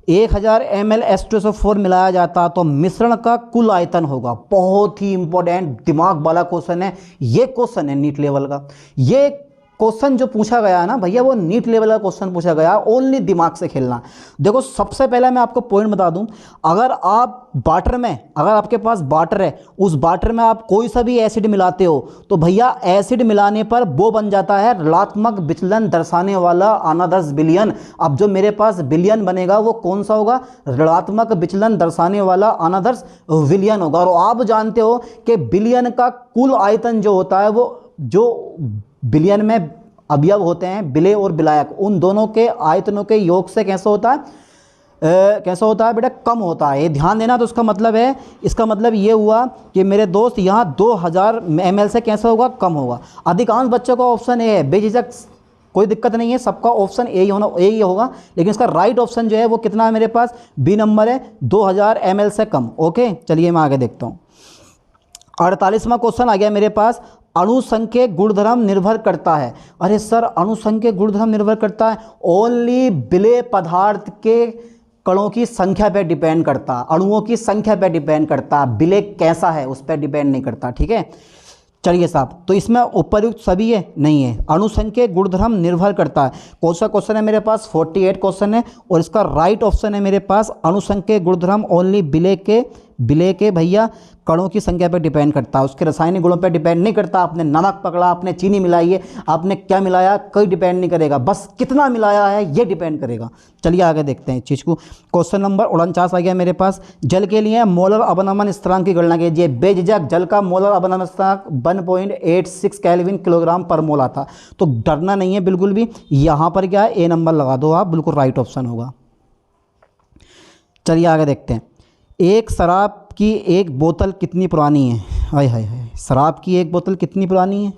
1000 ml H2SO4 मिलाया जाता तो मिश्रण का कुल आयतन होगा। बहुत ही इंपॉर्टेंट दिमाग वाला क्वेश्चन है, ये क्वेश्चन है नीट लेवल का। ये क्वेश्चन जो पूछा गया है ना भैया, वो नीट लेवल का क्वेश्चन पूछा गया, ओनली दिमाग से खेलना। देखो सबसे पहले मैं आपको पॉइंट बता दूं, अगर आप वाटर में, अगर आपके पास वाटर है, उस वाटर में आप कोई सा भी एसिड मिलाते हो तो भैया एसिड मिलाने पर वो बन जाता है ऋणात्मक विचलन दर्शाने वाला अनादर्श विलयन। अब जो मेरे पास विलयन बनेगा वो कौन सा होगा? ऋणात्मक विचलन दर्शाने वाला अनादर्श विलयन होगा। और आप जानते हो कि विलयन का कुल आयतन जो होता है, वो जो विलयन में अवयव होते हैं विलेय और विलायक, उन दोनों के आयतनों के योग से कैसा होता है, कैसा होता है बेटा? कम होता है। ये ध्यान देना। तो उसका मतलब है, इसका मतलब ये हुआ कि मेरे दोस्त यहाँ 2000 ml से कैसा होगा? कम होगा। अधिकांश बच्चों का ऑप्शन ए है, बेझिझक कोई दिक्कत नहीं है, सबका ऑप्शन ए ही होगा, लेकिन इसका राइट ऑप्शन जो है वो कितना है मेरे पास? बी नंबर है, 2000 ml से कम। ओके चलिए मैं आगे देखता हूँ। 48वां क्वेश्चन आ गया मेरे पास, अणुसंख्यक गुणधर्म निर्भर करता है। अरे सर अणुसंख्यक गुणधर्म निर्भर करता है? ओनली विलेय पदार्थ के कणों की संख्या पे डिपेंड करता, अणुओं की संख्या पे डिपेंड करता, विलेय कैसा है उस पर डिपेंड नहीं करता। ठीक है चलिए साहब, तो इसमें उपयुक्त सभी है? नहीं है। अणुसंख्यक गुणधर्म निर्भर करता है। कौन सा क्वेश्चन है मेरे पास? 48 क्वेश्चन है, और इसका राइट ऑप्शन है मेरे पास अणुसंख्यक गुणधर्म ओनली विलेय के भैया कणों की संख्या पर डिपेंड करता है, उसके रासायनिक गुणों पर डिपेंड नहीं करता। आपने नमक पकड़ा, आपने चीनी मिलाई है, आपने क्या मिलाया, कोई डिपेंड नहीं करेगा, बस कितना मिलाया है ये डिपेंड करेगा। चलिए आगे देखते हैं इस चीज़ को। क्वेश्चन नंबर 49 आ गया मेरे पास, जल के लिए मोलर अवनमन स्थिरांक की गणना कीजिए। बेझिझक जल का मोलर अवनमन स्थिरांक 1.86 केल्विन किलोग्राम पर मोल आता। तो डरना नहीं है बिल्कुल भी, यहाँ पर क्या है? ए नंबर लगा दो आप, बिल्कुल राइट ऑप्शन होगा। चलिए आगे देखते हैं। एक शराब की एक बोतल कितनी पुरानी है? हाय हाय हाय, शराब की एक बोतल कितनी पुरानी है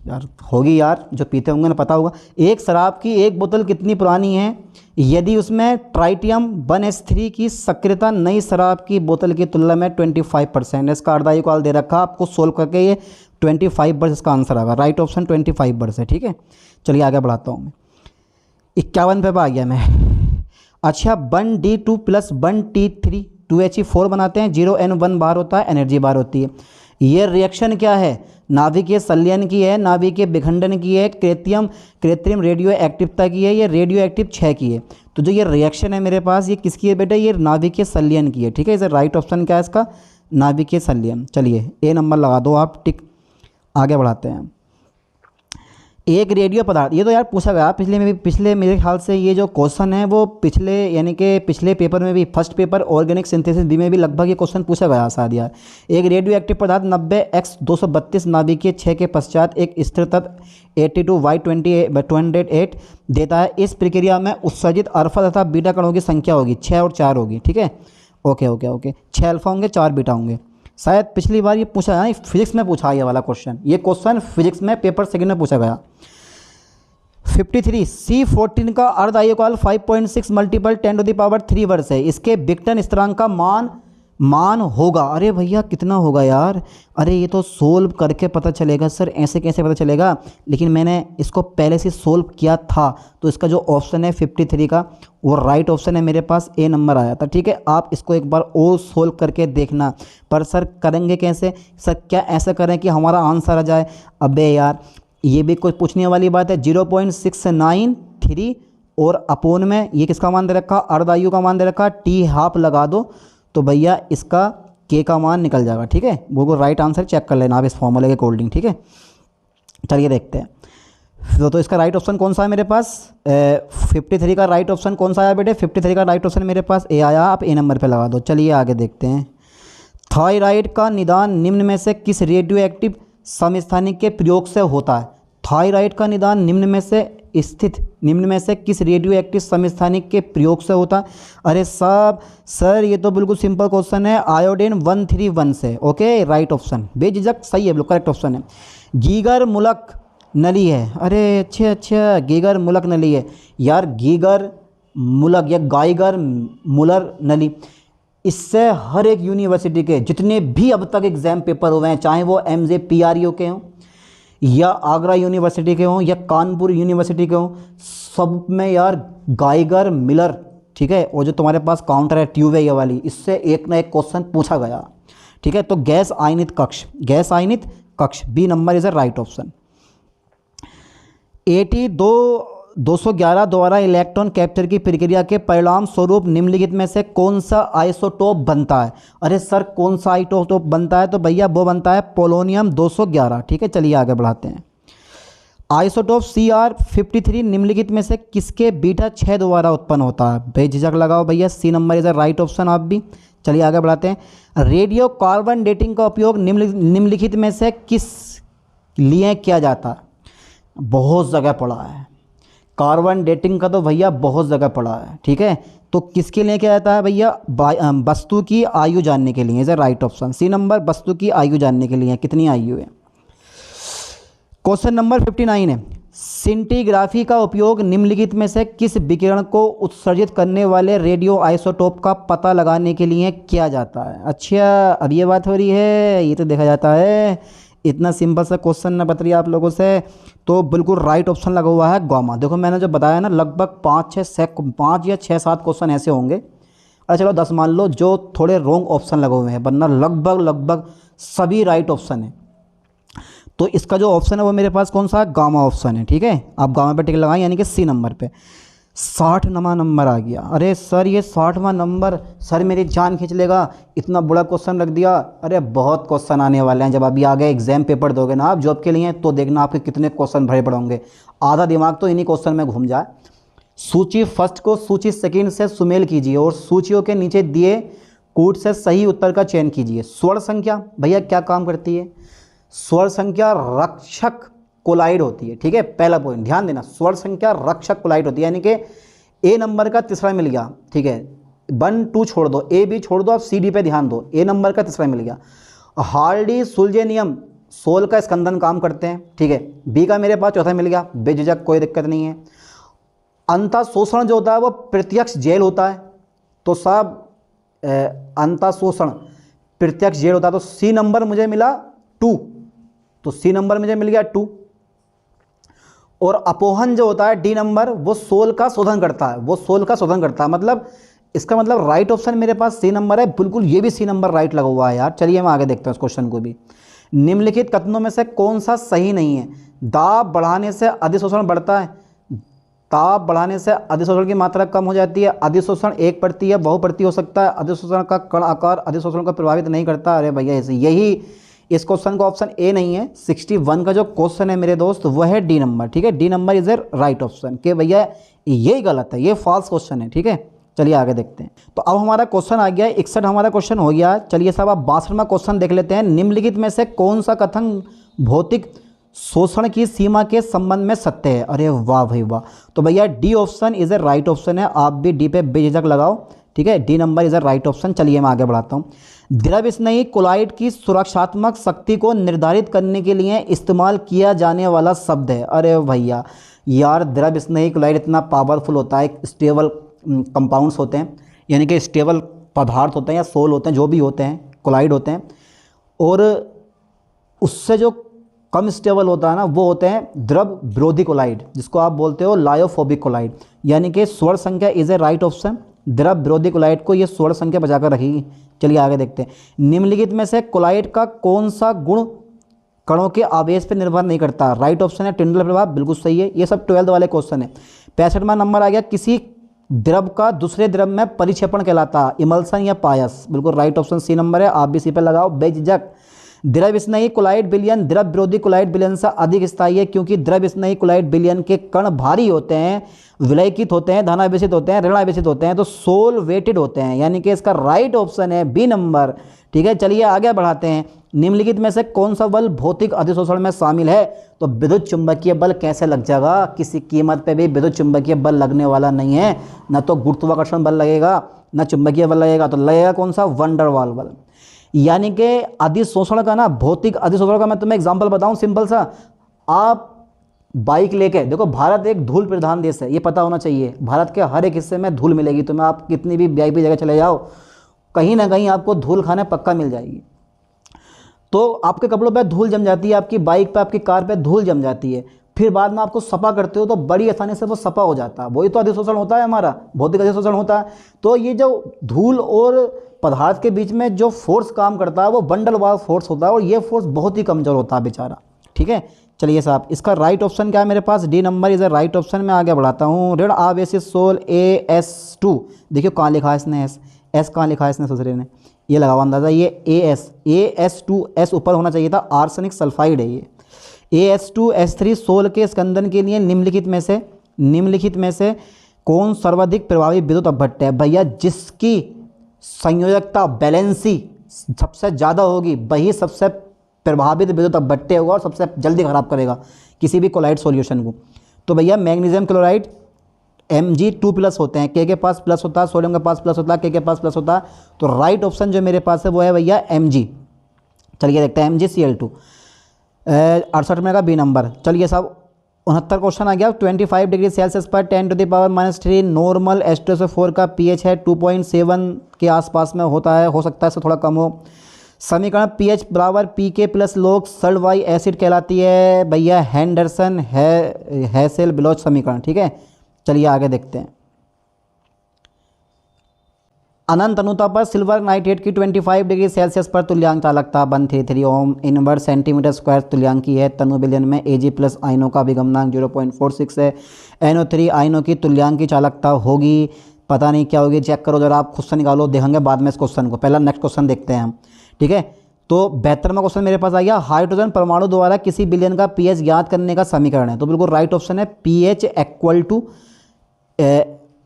यार? होगी यार, जो पीते होंगे ना पता होगा। एक शराब की एक बोतल कितनी पुरानी है? यदि उसमें ट्राइटियम 1s3 की सक्रियता नई शराब की बोतल की तुलना में 25% है। इसका अर्धायुकाल दे रखा, आपको सोल्व करके ये 25 वर्ष इसका आंसर आएगा। राइट ऑप्शन 25 वर्ष है। ठीक है चलिए आगे बढ़ाता हूँ मैं। 51 पे आ गया मैं। अच्छा 1d2 + 1t3 2He4 बनाते हैं, 0N1 बार होता है, एनर्जी बार होती है। ये रिएक्शन क्या है? नाभिकीय संलयन की है, नाभिकीय विखंडन की है, कृत्रिम रेडियो एक्टिवता की है, ये रेडियो एक्टिव 6 की है। तो जो ये रिएक्शन है मेरे पास, ये किसकी है बेटा? ये नाभिकीय संलयन की है। ठीक है, इसे राइट ऑप्शन क्या है इसका? नाभिकीय संलयन। चलिए ए नंबर लगा दो आप, टिक। आगे बढ़ाते हैं। एक रेडियो पदार्थ, ये तो यार पूछा गया पिछले मेरे ख्याल से ये जो क्वेश्चन है वो पिछले यानी कि पिछले पेपर में भी, first paper organic synthesis B में भी लगभग ये क्वेश्चन पूछा गया शायद यार। एक रेडियो एक्टिव पदार्थ 90X232 नाभिकीय 6 के पश्चात एक स्थिर तत्व 82Y208 देता है। इस प्रक्रिया में उत्सर्जित अल्फा तथा बीटा कणों की संख्या होगी 6 और 4 होगी। ठीक है ओके ओके ओके, 6 अल्फा होंगे 4 बीटा होंगे। शायद पिछली बार ये पूछा है, फिजिक्स में पूछा ये वाला क्वेश्चन, ये क्वेश्चन फिजिक्स में पेपर सेकंड में पूछा गया। 53 C14 का अर्धायुकाल 5.6 × 10⁻³ वर्ष है। इसके विघटन स्थिरांक का मान होगा। अरे भैया कितना होगा यार? अरे ये तो सोल्व करके पता चलेगा सर, ऐसे कैसे पता चलेगा? लेकिन मैंने इसको पहले से सोल्व किया था, तो इसका जो ऑप्शन है 53 का वो राइट ऑप्शन है मेरे पास, ए नंबर आया था। ठीक है, आप इसको एक बार और सोल्व करके देखना। पर सर करेंगे कैसे? सर क्या ऐसा करें कि हमारा आंसर आ जाए? अबे यार ये भी कोई पूछने वाली बात है। 0.693 और अपोन में ये किसका मान दे रखा? अर्धायु का मान दे रखा, T½ लगा दो तो भैया इसका के का मान निकल जाएगा। ठीक है, वो राइट आंसर चेक कर लेना आप इस फॉर्मूले के अकॉर्डिंग। ठीक है चलिए देखते हैं। तो इसका राइट ऑप्शन कौन सा है मेरे पास? 53 का राइट ऑप्शन कौन सा आया बेटे? 53 का राइट ऑप्शन मेरे पास ए आया, आप ए नंबर पे लगा दो। चलिए आगे देखते हैं। थायराइड का निदान निम्न में से किस रेडियो एक्टिव समस्थानिक के प्रयोग से होता है? थायराइड का निदान निम्न में से किस रेडियो एक्टिव समस्थानिक के प्रयोग से होता है? अरे साहब सर ये तो बिल्कुल सिंपल क्वेश्चन है, आयोडीन 131 से। ओके राइट ऑप्शन बेझिझक सही है, बिल्कुल करेक्ट ऑप्शन है। गीगर मूलक नली है। अरे अच्छा गीगर मूलक नली है यार, गीगर मूलक या गाइगर मूलर नली, इससे हर एक यूनिवर्सिटी के जितने भी अब तक एग्जाम पेपर हुए हैं, चाहे वो MJPRU के हों या आगरा यूनिवर्सिटी के हों या कानपुर यूनिवर्सिटी के हों, सब में यार गाइगर मिलर ठीक है, और जो तुम्हारे पास काउंटर है ट्यूब है ये वाली, इससे एक ना एक क्वेश्चन पूछा गया, ठीक है। तो गैस आयनित कक्ष, गैस आयनित कक्ष, B number is a right option. 211 द्वारा इलेक्ट्रॉन कैप्चर की प्रक्रिया के परिणाम स्वरूप निम्नलिखित में से कौन सा आइसोटोप बनता है? अरे सर कौन सा आइसोटोप बनता है? तो भैया वो बनता है पोलोनियम 211, ठीक है। चलिए आगे बढ़ाते हैं। आइसोटोप Cr53 निम्नलिखित में से किसके बीटा 6 द्वारा उत्पन्न होता है? बेझिझक लगाओ भैया, C number is a right option. आप भी चलिए आगे बढ़ाते हैं। रेडियो कार्बन डेटिंग का उपयोग निम्नलिखित में से किस लिए किया जाता है? बहुत जगह पढ़ा है कार्बन डेटिंग का, तो भैया बहुत जगह पढ़ा है, ठीक है। तो किसके लिए किया जाता है भैया? वस्तु की आयु जानने के लिए is a right option. C number, वस्तु की आयु जानने के लिए, कितनी आयु है। क्वेश्चन नंबर 59 है, सिंटीग्राफी का उपयोग निम्नलिखित में से किस विकिरण को उत्सर्जित करने वाले रेडियो आइसोटोप का पता लगाने के लिए किया जाता है? अच्छा अब ये बात हो रही है, ये तो देखा जाता है। इतना सिंपल सा क्वेश्चन ना बता रही आप लोगों से, तो बिल्कुल राइट ऑप्शन लगा हुआ है गामा। देखो मैंने जो बताया ना, लगभग 5 या 6-7 क्वेश्चन ऐसे होंगे। अरे चलो 10 मान लो जो थोड़े रॉन्ग ऑप्शन लगे हुए हैं, वरना लगभग सभी राइट ऑप्शन है। तो इसका जो ऑप्शन है वो मेरे पास कौन सा है? गामा ऑप्शन है, ठीक है। आप गामा पे टिक लगाएं, यानी कि सी नंबर पे 60वां नंबर आ गया। अरे सर ये 60वां नंबर, सर मेरी जान खींच लेगा, इतना बड़ा क्वेश्चन रख दिया। अरे बहुत क्वेश्चन आने वाले हैं, जब अभी आगे एग्जाम पेपर दोगे ना आप जॉब के लिए, तो देखना आपके कितने क्वेश्चन भरे पड़े होंगे। आधा दिमाग तो इन्हीं क्वेश्चन में घूम जाए। सूची फर्स्ट को सूची सेकंड से सुमेल कीजिए और सूचियों के नीचे दिए कूट से सही उत्तर का चयन कीजिए। स्वर्ण संख्या भैया क्या काम करती है? स्वर्ण संख्या रक्षक कोलाइड होती है, ठीक है। पहला पॉइंट ध्यान देना, स्वर्ण संख्या रक्षक कोलाइड होती है, यानी कि ए नंबर का तीसरा मिल गया, ठीक है। 1 2 छोड़ दो, ए बी छोड़ दो, आप सी डी पे ध्यान दो। ए नंबर का तीसरा मिल गया। हार्डी सुलझे नियम 16 का स्कंदन काम करते हैं, ठीक है। बी का मेरे पास चौथा मिल गया, बेझिझक कोई दिक्कत नहीं है। अंतः शोषण जो होता है वो प्रत्यक्ष जेल होता है, तो साहब अंतः शोषण प्रत्यक्ष जेल होता है, तो सी नंबर मुझे मिला 2, तो सी नंबर मुझे मिल गया 2। और अपोहन जो होता है डी नंबर, वो सोल का शोधन करता है, वो सोल का शोधन करता है। मतलब इसका मतलब राइट ऑप्शन मेरे पास सी नंबर है, बिल्कुल ये भी सी नंबर राइट लगा हुआ है यार। चलिए हम आगे देखते हैं इस क्वेश्चन को भी। निम्नलिखित कथनों में से कौन सा सही नहीं है? दाब बढ़ाने से अधिशोषण बढ़ता है, ताप बढ़ाने से अधिशोषण की मात्रा कम हो जाती है, अधिशोषण एक प्रति या बहुप्रति हो सकता है, अधिशोषण का कण आकार अधिशोषण को प्रभावित नहीं करता। अरे भैया ऐसे यही इस क्वेश्चन का ऑप्शन ए नहीं है। 61 का जो क्वेश्चन है मेरे दोस्त वो है डी नंबर, ठीक है। D number is a right option, कि भैया यही गलत है, ये फॉल्स क्वेश्चन है, ठीक है। चलिए आगे देखते हैं। तो अब हमारा क्वेश्चन आ गया 61 हमारा क्वेश्चन हो गया। चलिए साहब आप 62वां क्वेश्चन देख लेते हैं। निम्नलिखित में से कौन सा कथन भौतिक शोषण की सीमा के संबंध में सत्य है? अरे वाह भाई वाह, तो भैया D option is a right option है। आप भी डी पे बेझिझक लगाओ, ठीक है। D number is a right option. चलिए मैं आगे बढ़ाता हूँ। द्रव स्नेही कोलाइड की सुरक्षात्मक शक्ति को निर्धारित करने के लिए इस्तेमाल किया जाने वाला शब्द है। अरे भैया यार द्रव स्नेही कोलाइड इतना पावरफुल होता है, स्टेबल कंपाउंड्स होते हैं, यानी कि स्टेबल पदार्थ होते हैं या सोल होते हैं, जो भी होते हैं, कोलाइड होते हैं। और उससे जो कम स्टेबल होता है ना, वो होते हैं द्रव विरोधी कोलाइड, जिसको आप बोलते हो लायोफोबिक कोलाइड। यानी कि स्वर्ण संख्या इज ए राइट ऑप्शन। द्रव विरोधी कोलाइड को ये स्वर्ण संख्या बचाकर रखेगी। चलिए आगे देखते हैं। निम्नलिखित में से कोलाइड का कौन सा गुण कणों के आवेश पर निर्भर नहीं करता? राइट ऑप्शन है टिंडल प्रभाव, बिल्कुल सही है। ये सब 12th वाले क्वेश्चन है। 65वां नंबर आ गया, किसी द्रव का दूसरे द्रव में परिक्षेपण कहलाता है, इमल्सन या पायस, बिल्कुल राइट ऑप्शन सी नंबर है। आप भी सी पे लगाओ बेझिझक। द्रव स्नेही कोलाइड विलयन द्रव विरोधी कोलाइड विलयन से अधिक स्थायी है, क्योंकि द्रव स्नेही कोलाइड विलयन के कण भारी होते हैं, विलयित होते हैं, धनावेशित होते हैं, ऋणावेशित होते हैं, तो सोल वेटेड होते हैं, यानी कि इसका राइट ऑप्शन है बी नंबर, ठीक है। चलिए आगे बढ़ाते हैं। निम्नलिखित में से कौन सा बल भौतिक अधिशोषण में शामिल है? तो विद्युत चुंबकीय बल कैसे लग जाएगा? किसी कीमत पे भी विद्युत चुंबकीय बल लगने वाला नहीं है। न तो गुरुत्वाकर्षण बल लगेगा, न चुंबकीय बल लगेगा, तो लगेगा कौन सा? वंडरवाल बल। यानी कि अधिशोषण का ना, भौतिक अधिशोषण का मैं तुम्हें एग्जांपल बताऊं सिंपल सा। आप बाइक लेके देखो, भारत एक धूल प्रधान देश है, ये पता होना चाहिए। भारत के हर एक हिस्से में धूल मिलेगी तुम्हें, आप कितनी भी वीआईपी जगह चले जाओ, कहीं ना कहीं आपको धूल खाने पक्का मिल जाएगी। तो आपके कपड़ों पे धूल जम जाती है, आपकी बाइक पे, आपकी कार पे धूल जम जाती है। फिर बाद में आपको सपा करते हो तो बड़ी आसानी से वो सपा हो जाता है। वही तो अधिशोषण होता है हमारा, भौतिक अधिशोषण होता है। तो ये जो धूल और पदार्थ के बीच में जो फोर्स काम करता है वो बंडल वार फोर्स होता है, और ये फोर्स बहुत ही कमज़ोर होता है बेचारा। ठीक है, चलिए साहब, इसका राइट ऑप्शन क्या है मेरे पास, D number is a right option. मैं आगे बढ़ाता हूँ। ऋण आवेशित सोल AS2, देखियो कहाँ लिखा है इसने, एस कहाँ लिखा है इसने दूसरे ने, ये लगाओ अंदाज़ा, ये AS2 S ऊपर होना चाहिए था, आर्सेनिक सल्फाइड है ये। AS2S3 सोल के स्कंदन के लिए निम्नलिखित में से कौन सर्वाधिक प्रभावी विद्युत अपघट्य है? भैया जिसकी संयोजकता बैलेंसी सबसे ज़्यादा होगी वही सबसे प्रभावित विद्युत अपघट्य होगा और सबसे जल्दी खराब करेगा किसी भी कोलाइड सॉल्यूशन को। तो भैया मैग्नीशियम क्लोराइड Mg2+ होते हैं, के पास प्लस होता है, सोडियम के पास प्लस होता है, के पास प्लस होता है। तो राइट ऑप्शन जो मेरे पास है वो है भैया Mg। चलिए देखते हैं MgCl2, 68 में का बी नंबर। चलिए साहब 69 क्वेश्चन आ गया। 25 डिग्री सेल्सियस पर 10⁻³ नॉर्मल H2SO4 का pH है 2.7 के आसपास में होता है, हो सकता है इससे थोड़ा कम हो। समीकरण pH बराबर pK प्लस log सल्फाई एसिड कहलाती है भैया हेंडरसन हैसेल ब्लॉच समीकरण। ठीक है, चलिए आगे देखते हैं। अनंत अनुता पर सिल्वर नाइट्रेट की 25 डिग्री सेल्सियस पर तुल्यांक चालकता 133 ओम इनवर्ट सेंटीमीटर स्क्वायर तुल्यांक की है। तनु विलयन में Ag प्लस आयनों का अभिगमनांक 0.46 है। NO3 आयनों की तुल्यांक की चालकता होगी, पता नहीं क्या होगी, चेक करो जरा, आप खुद से निकालो, देखेंगे बाद में इस क्वेश्चन को। पहला नेक्स्ट क्वेश्चन देखते हैं हम। ठीक है, तो 72वां क्वेश्चन मेरे पास आ गया। हाइड्रोजन परमाणु द्वारा किसी विलयन का pH ज्ञात करने का समीकरण है। तो बिल्कुल राइट ऑप्शन है pH इक्वल टू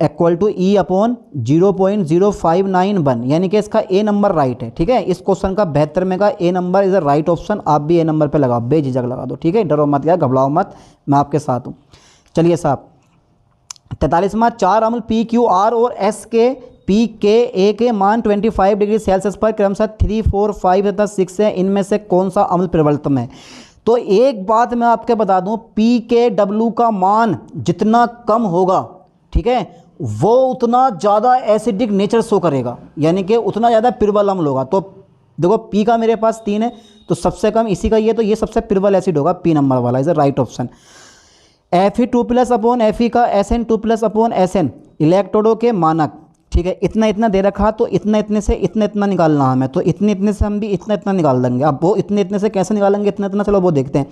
E/0.0591, यानी कि इसका ए नंबर राइट है। ठीक है, इस क्वेश्चन का 72 में का A number is a right option. आप भी ए नंबर पे लगाओ, बेझिझक लगा दो। ठीक है, डरो मत यार, घबराओ मत, मैं आपके साथ हूँ। चलिए साहब 43वां, 4 अम्ल PQR और S के pKa के मान 25 डिग्री सेल्सियस पर क्रमशः 3, 4, 5 तथा 6 है। इनमें से कौन सा अम्ल प्रबलतम है? तो एक बात मैं आपके बता दूं, pKw का मान जितना कम होगा, ठीक है, वो उतना ज़्यादा एसिडिक नेचर शो करेगा, यानी कि उतना ज़्यादा प्रबल अम्ल होगा। तो देखो P का मेरे पास 3 है, तो सबसे कम इसी का ये, तो ये सबसे प्रबल एसिड होगा, P नंबर वाला is the right option. Fe2+/Fe का Sn2+/Sn इलेक्ट्रोडों के मानक। ठीक है, इतना इतना दे रखा, तो इतना इतने से इतना इतना निकालना हमें, तो इतने इतने से हम भी इतना इतना निकाल देंगे। अब वो इतने इतने से कैसे निकालेंगे इतना इतना, चलो वो देखते हैं।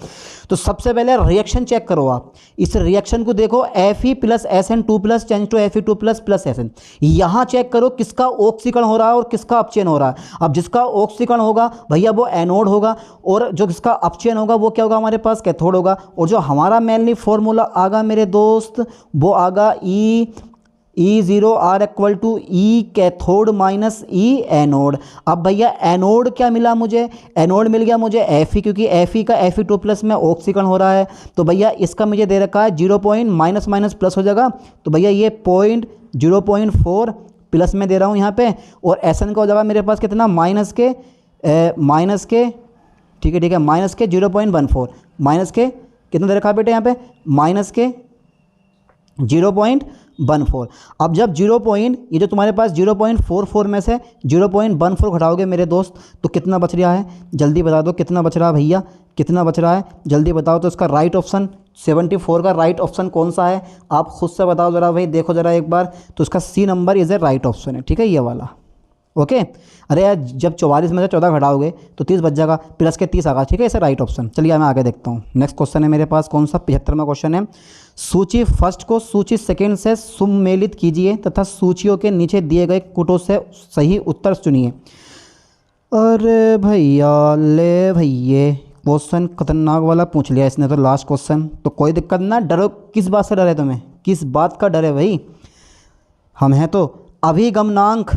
तो सबसे पहले रिएक्शन चेक करो आप, इस रिएक्शन को देखो, Fe+Sn2+ चेंज टू Fe2++Sn। यहाँ चेक करो किसका ऑक्सीकरण हो रहा है और किसका अपचयन हो रहा है। अब जिसका ऑक्सीकरण होगा भैया वो एनोड होगा, और जो जिसका अपचयन होगा वो क्या होगा हमारे पास, कैथोड होगा। और जो हमारा मेनली फॉर्मूला आगा मेरे दोस्त, वो आगा E0R equal to E cathode minus E anode. अब भैया एनोड क्या मिला मुझे, एनोड मिल गया मुझे Fe, क्योंकि Fe का Fe2+ में ऑक्सीकरण हो रहा है। तो भैया इसका मुझे दे रखा है 0. माइनस माइनस प्लस हो जाएगा, तो भैया ये 0.4 प्लस में दे रहा हूँ यहाँ पे। और Sn का हो जाएगा मेरे पास कितना, माइनस के ठीक है माइनस के 0.14, माइनस के कितना दे रखा है बेटे यहाँ पे, माइनस के 0.14। अब जब ये जो तुम्हारे पास 0.44 में से 0.14 घटाओगे मेरे दोस्त, तो कितना बच रहा है, जल्दी बता दो कितना बच रहा है भैया, कितना बच रहा है जल्दी बताओ। तो इसका राइट ऑप्शन 74 का राइट ऑप्शन कौन सा है, आप खुद से बताओ ज़रा भाई, देखो ज़रा एक बार। तो इसका C number is a right option है। ठीक है, ये वाला ओके। अरे यार जब 44 में से 14 घटाओगे तो 30 बच जाएगा, प्लस के 30 आगा। ठीक है, इसे राइट ऑप्शन। चलिए मैं आगे देखता हूँ। नेक्स्ट क्वेश्चन है मेरे पास कौन सा, 75वां क्वेश्चन है। सूची फर्स्ट को सूची सेकंड से सुमेलित कीजिए तथा सूचियों के नीचे दिए गए कुटों से सही उत्तर चुनिए। अरे भैया ले भैया, क्वेश्चन खतरनाक वाला पूछ लिया इसने तो, लास्ट क्वेश्चन। तो कोई दिक्कत ना, डरो, किस बात से डर है तुम्हें, किस बात का डर है भाई, हम हैं तो। अभिगमनांक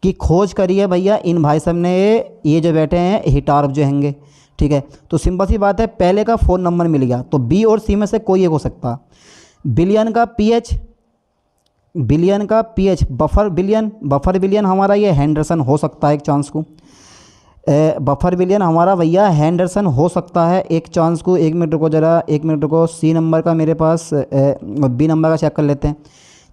की खोज करी है भैया इन भाई साहब ने, ये जो बैठे हैं हिटार्फ जो हैंगे। ठीक है, तो सिंपल सी बात है, पहले का 4 नंबर मिल गया, तो बी और सी में से कोई एक हो सकता। बिलियन का पीएच बफर बिलियन हमारा ये हैंडरसन हो सकता है, एक चांस को। बफर बिलियन हमारा भैया हैंडरसन हो सकता है, एक चांस को। 1 मिनट रुको जरा, 1 मिनट रुको। सी नंबर का मेरे पास, बी नंबर का चेक कर लेते हैं।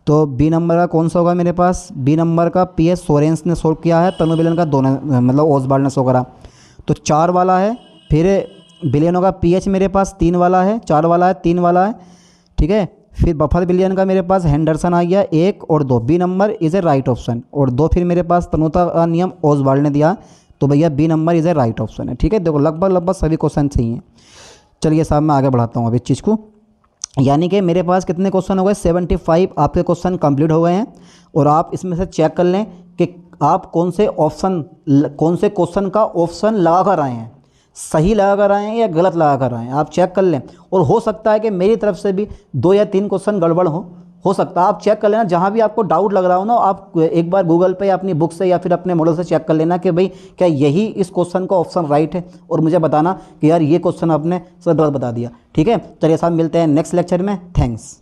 तो बी नंबर का कौन सा होगा मेरे पास, बी नंबर का पीएच सोरेंस ने सोल्व किया है, तनु विलियन का दोनों मतलब ओसबर्ड ने शो करा। तो 4 वाला है, फिर बिलियनों का पीएच मेरे पास 3 वाला है, 4 वाला है, 3 वाला है, ठीक है। फिर बफर बिलियन का मेरे पास हेंडरसन आ गया 1 और 2, B number is a right option. और 2 फिर मेरे पास तनुता का नियम ओसवाल्ड ने दिया, तो भैया B number is a right option है, ठीक है। देखो लगभग सभी क्वेश्चन सही हैं। चलिए साहब मैं आगे बढ़ाता हूँ अभी इस चीज़ को। यानी कि मेरे पास कितने क्वेश्चन हो गए, 75 आपके क्वेश्चन कंप्लीट हो गए हैं। और आप इसमें से चेक कर लें कि आप कौन से क्वेश्चन का ऑप्शन लगा कर आए हैं, सही लगा कर आए हैं या गलत लगा कर आए हैं, आप चेक कर लें। और हो सकता है कि मेरी तरफ से भी 2 या 3 क्वेश्चन गड़बड़ हो सकता है। आप चेक कर लेना, जहाँ भी आपको डाउट लग रहा हो ना, आप एक बार गूगल पे या अपनी बुक से या फिर अपने मॉडल से चेक कर लेना कि भाई क्या यही इस क्वेश्चन का ऑप्शन राइट है, और मुझे बताना कि यार ये क्वेश्चन आपने सब गलत बता दिया, ठीक है। चलिए साहब मिलते हैं नेक्स्ट लेक्चर में। थैंक्स।